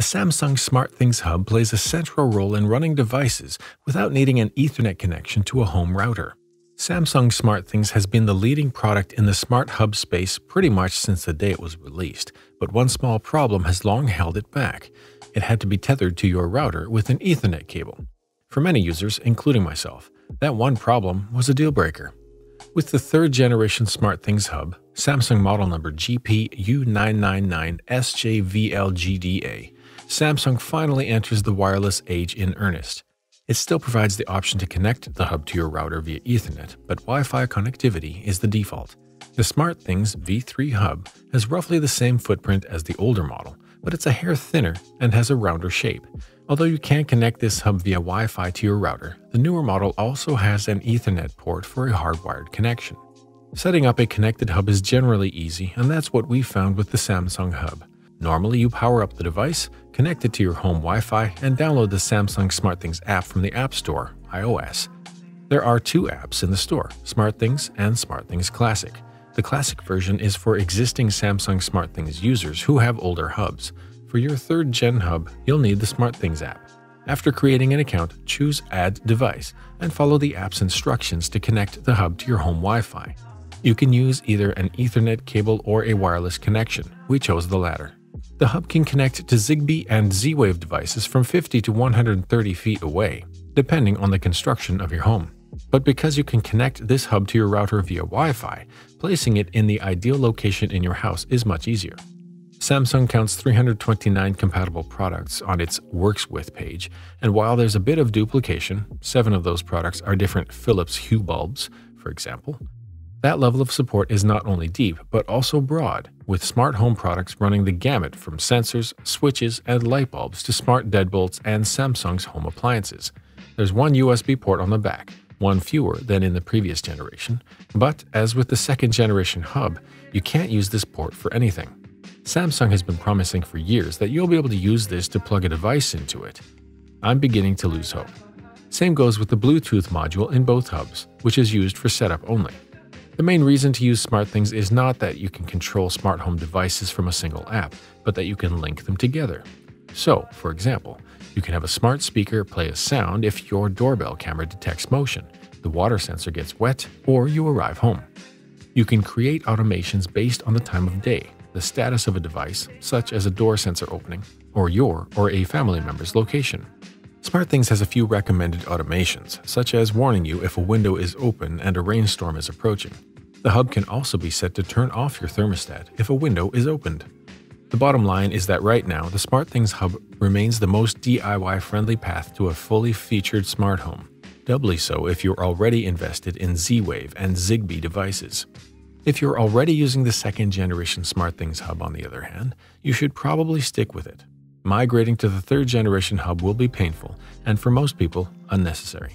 The Samsung SmartThings Hub plays a central role in running devices without needing an Ethernet connection to a home router. Samsung SmartThings has been the leading product in the smart hub space pretty much since the day it was released, but one small problem has long held it back. It had to be tethered to your router with an Ethernet cable. For many users, including myself, that one problem was a deal breaker. With the third generation SmartThings Hub, Samsung model number GPU999SJVLGDA, Samsung finally enters the wireless age in earnest. It still provides the option to connect the hub to your router via Ethernet, but Wi-Fi connectivity is the default. The SmartThings V3 Hub has roughly the same footprint as the older model, but it's a hair thinner and has a rounder shape. Although you can't connect this hub via Wi-Fi to your router, the newer model also has an Ethernet port for a hardwired connection. Setting up a connected hub is generally easy, and that's what we found with the Samsung Hub. Normally, you power up the device, connect it to your home Wi-Fi, and download the Samsung SmartThings app from the App Store, iOS. There are two apps in the store, SmartThings and SmartThings Classic. The Classic version is for existing Samsung SmartThings users who have older hubs. For your third-gen hub, you'll need the SmartThings app. After creating an account, choose Add Device and follow the app's instructions to connect the hub to your home Wi-Fi. You can use either an Ethernet cable or a wireless connection. We chose the latter. The hub can connect to Zigbee and Z-Wave devices from 50 to 130 feet away, depending on the construction of your home. But because you can connect this hub to your router via Wi-Fi, placing it in the ideal location in your house is much easier. Samsung counts 329 compatible products on its Works With page, and while there's a bit of duplication, 7 of those products are different Philips Hue bulbs, for example. That level of support is not only deep, but also broad, with smart home products running the gamut from sensors, switches, and light bulbs to smart deadbolts and Samsung's home appliances. There's one USB port on the back, one fewer than in the previous generation, but as with the second generation hub, you can't use this port for anything. Samsung has been promising for years that you'll be able to use this to plug a device into it. I'm beginning to lose hope. Same goes with the Bluetooth module in both hubs, which is used for setup only. The main reason to use SmartThings is not that you can control smart home devices from a single app, but that you can link them together. So, for example, you can have a smart speaker play a sound if your doorbell camera detects motion, the water sensor gets wet, or you arrive home. You can create automations based on the time of day, the status of a device, such as a door sensor opening, or your or a family member's location. SmartThings has a few recommended automations, such as warning you if a window is open and a rainstorm is approaching. The hub can also be set to turn off your thermostat if a window is opened. The bottom line is that right now, the SmartThings Hub remains the most DIY-friendly path to a fully featured smart home, doubly so if you're already invested in Z-Wave and Zigbee devices. If you're already using the second-generation SmartThings Hub, on the other hand, you should probably stick with it. Migrating to the third-generation hub will be painful and, for most people, unnecessary.